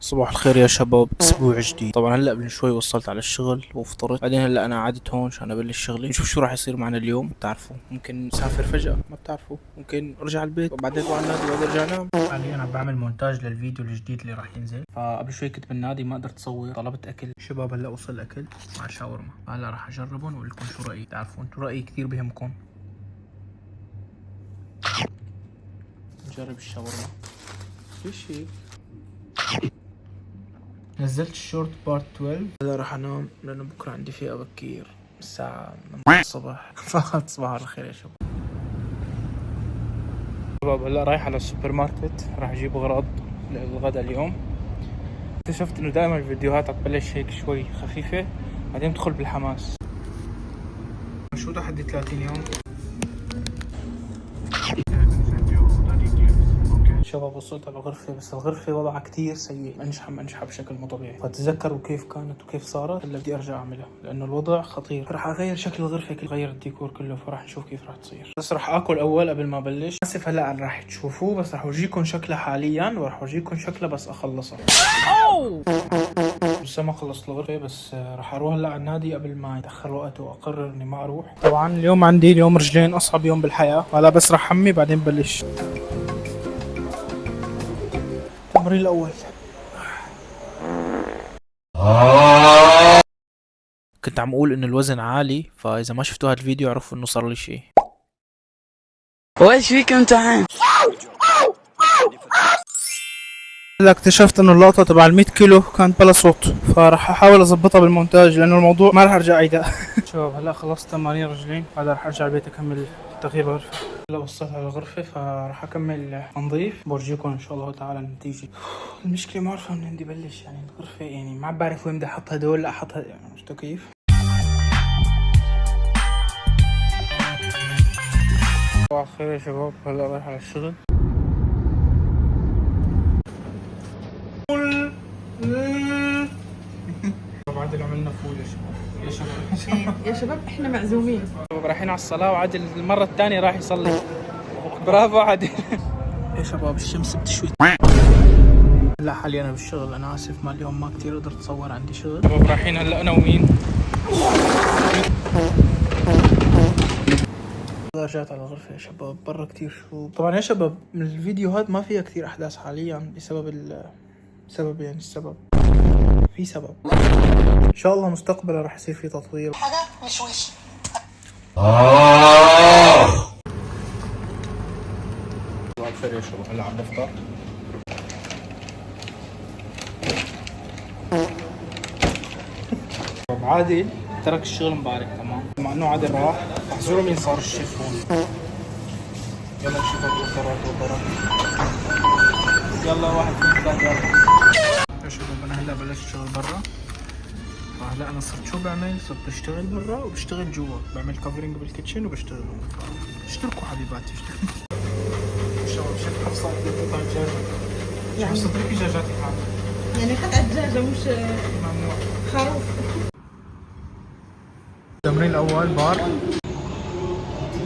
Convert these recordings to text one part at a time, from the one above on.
صباح الخير يا شباب، اسبوع جديد. طبعا هلا قبل شوي وصلت على الشغل وفطرت، بعدين هلا انا قعدت هون عشان ابلش شغلي. نشوف شو راح يصير معنا اليوم. بتعرفوا ممكن نسافر فجأة، ما بتعرفوا، ممكن ارجع البيت وبعدين اروح على النادي وبعدين ارجع انام. حاليا عم بعمل مونتاج للفيديو الجديد اللي راح ينزل. فقبل شوي كنت بالنادي ما قدرت اصور، طلبت اكل. شباب هلا وصل الاكل مع شاورما، هلا راح اجربهم واقول لكم شو رايي. بتعرفوا انتم رايي كثير بهمكم. نجرب الشاورما. ايش هيك؟ نزلت الشورت بارت 12. هلا راح انام لانه بكره عندي فيها بكير الساعة 8 الصبح. فقط صباح الخير يا شباب. هلا رايح على السوبر ماركت، راح اجيب اغراض للغدا اليوم. اكتشفت انه دائما الفيديوهات عم تبلش هيك شوي خفيفة بعدين بدخل بالحماس. شو تحدي 30 يوم؟ شباب وصلت على الغرفة، بس الغرفة وضعها كتير سيء، منشحة بشكل مو طبيعي. فتذكروا كيف كانت وكيف صارت. هلا بدي ارجع اعملها لانه الوضع خطير. راح اغير شكل الغرفة، اغير الديكور كله، فراح نشوف كيف راح تصير. بس راح اكل اول قبل ما ابلش. اسف هلا راح تشوفوه، بس راح اورجيكم شكلها حاليا وراح اورجيكم شكلها بس اخلصها. لسه ما خلصت الغرفة، بس راح اروح هلا على النادي قبل ما يتاخر وقت واقرر اني ما اروح. طبعا اليوم عندي رجلين اصعب يوم بالحياة. هلا بس راح حمي بعدين بلش التمرين الأول. كنت عم أقول إنه الوزن عالي، فإذا ما شفتوا هذا الفيديو اعرفوا إنه صار لي شيء. وإيش فيك امتحان؟ هلا اكتشفت إنه اللقطة تبع 100 كيلو كانت بلا صوت، فراح أحاول أضبطها بالمونتاج لأنه الموضوع ما راح أرجع أعيدها. شباب هلا خلصت تمارين رجلين، هذا راح أرجع البيت أكمل تغيير غرفة. هلا وصلت على الغرفة فراح أكمل تنظيف، بورجيكم إن شاء الله تعالى النتيجة. المشكلة ما أعرف من عندي بلش، يعني الغرفة يعني ما بعرف وين بدي أحط هدول. لا أحطها يعني شفتوا كيف؟ صباح الخير يا شباب، هلا رايح على الشغل. عادل عملنا فول يا شباب. يا شباب احنا معزومين. رايحين على الصلاة وعادل المرة الثانية راح يصلي. برافو عادل. يا شباب الشمس بتشوي. هلا حاليا انا بالشغل، انا اسف ما اليوم ما كثير قدرت اتصور، عندي شغل. شباب رايحين هلا انا ومين؟ رجعت على الغرفة يا شباب، برا كتير شوب. طبعا يا شباب من الفيديوهات ما فيها كتير احداث حاليا بسبب السبب في سبب. ان شاء الله مستقبلا راح يصير في تطوير. حاجة مش وش. صباح الخير يا شباب، هلا عم بفطر. عادل ترك الشغل امبارح تمام، مع انه عادل راح. احزروا مين صار الشيف هون. يلا شباب وطرات. يلا 1 2 3 يلا. يا شباب انا هلا بلشت شغل برا. هلا انا صرت شو بعمل؟ صرت بشتغل برا وبشتغل جوا، بعمل كفرنج بالكيتشن وبشتغل هون. اشتركوا حبيباتي اشتركوا. شباب شوف حفصة قطع دجاجة. شو حفصة اتركي دجاجاتك هذا. يعني قطع الدجاجة مش ممنوع. خروف. التمرين الاول بار.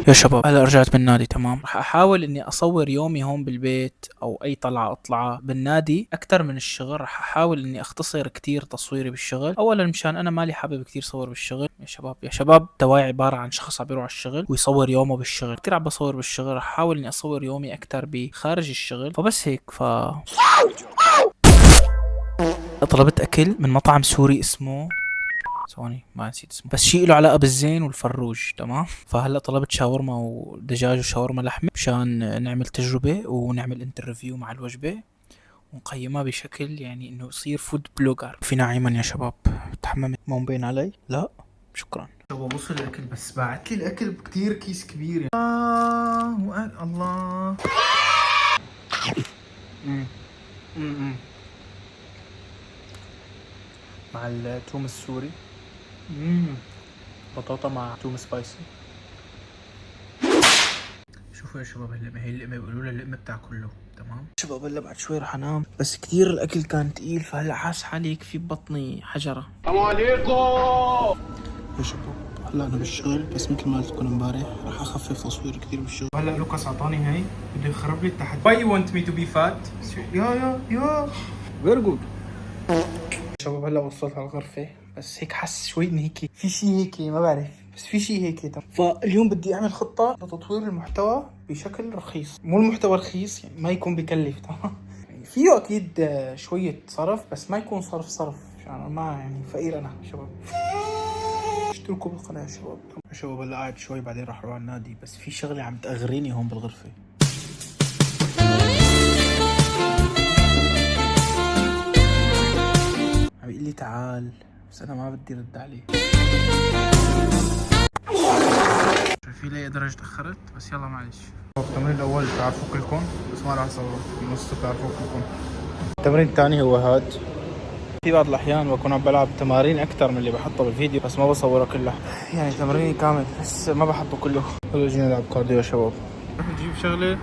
يا شباب هلا رجعت من النادي تمام. رح احاول اني اصور يومي هون بالبيت او اي طلعة اطلعها بالنادي اكثر من الشغل. رح احاول اني اختصر كتير تصويري بالشغل، اولا مشان انا مالي حابب كتير صور بالشغل. يا شباب دواعي عبارة عن شخص عم بيروح على الشغل ويصور يومه بالشغل. كتير عم بصور بالشغل، رح احاول اني اصور يومي اكثر بخارج الشغل. فبس هيك طلبت اكل من مطعم سوري اسمه، ثواني ما نسيت اسمه، بس شيء له علاقة بالزين والفروج تمام. فهلا طلبت شاورما ودجاج وشاورما لحمة مشان نعمل تجربة ونعمل انترفيو مع الوجبة ونقيمها بشكل يعني انه يصير فود بلوجر. في نعيما يا شباب، تحممت ما مبين علي؟ لا شكرا. شباب وصل الاكل، بس باعت لي الاكل بكتير كيس كبير يعني. الله. مع التوم السوري. بطاطا مع توم سبايسي. شوفوا يا شباب اللقمة، هي اللقمة بيقولوا لها اللقمة بتاع كله تمام. شباب هلا بعد شوي رح انام، بس كثير الاكل كان تقيل فهلا حاس حالي يكفي ببطني حجرة. السلام عليكم يا شباب. هلا انا بالشغل، بس مثل ما قلت لكم امبارح رح اخفف تصوير كثير بالشغل. هلا لوكاس اعطاني هي بده يخرب لي التحدي. Why you want me to be fat? يا فيري جود. شباب هلا وصلت على الغرفة، بس هيك حس شوي ان هيك في شيء هيك ما بعرف، بس في شيء هيك. فاليوم بدي اعمل خطة لتطوير المحتوى بشكل رخيص، مو المحتوى رخيص يعني ما يكون بكلف تمام. يعني فيه اكيد شوية صرف، بس ما يكون صرف عشان ما يعني فقير انا شباب. اشتركوا بالقناة يا شباب. شباب هلا قاعد شوي بعدين راح اروح على النادي، بس في شغلة عم تأغريني هون بالغرفة. عم يقول لي تعال، بس انا ما بدي رد عليه. شايفين لي درجة تأخرت، بس يلا معلش. التمرين الأول بتعرفوه كلكم، بس ما راح أصوره، النص بتعرفوه كلكم. التمرين الثاني هو هاد. في بعض الأحيان بكون عم بلعب تمارين أكثر من اللي بحطه بالفيديو، بس ما بصورها كلها، يعني تمريني كامل بس ما بحطه كله. يلا جينا نلعب كارديو يا شباب. رح نجيب شغلة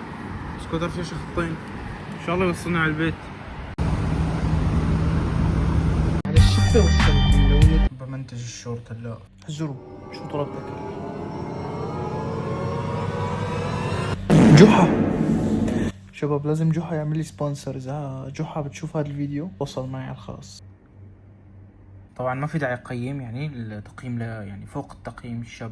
سكوتر فيه خطين، إن شاء الله يوصلنا على البيت. على الشفة والشبكة ملونة. بمنتج الشورت هلا. هزروا شو طلبت أكل؟ جحا شباب، لازم جحا يعمل لي سبونسر. اذا جحا بتشوف هذا الفيديو وصل معي على الخاص. طبعا ما في داعي اقيم، يعني التقييم لا يعني فوق التقييم الشاب.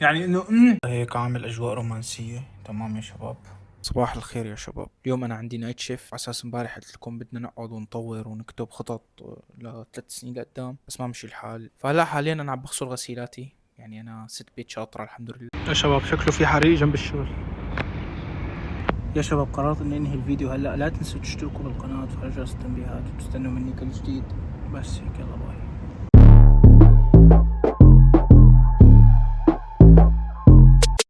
يعني انه هيك عامل اجواء رومانسية. تمام يا شباب، صباح الخير يا شباب. اليوم انا عندي نايت شيفت، على اساس امبارح قلت لكم بدنا نقعد ونطور ونكتب خطط ل3 سنين لقدام، بس ما مشي الحال. فهلا حاليا انا عم بغسل غسيلاتي، يعني انا ست بيت شاطرة الحمد لله. يا شباب شكله في حريق جنب الشغل. يا شباب قررت اني انهي الفيديو هلا. لا تنسوا تشتركوا بالقناة وتفعلوا جرس التنبيهات وتستنوا مني كل جديد. بس هيك، يلا باي.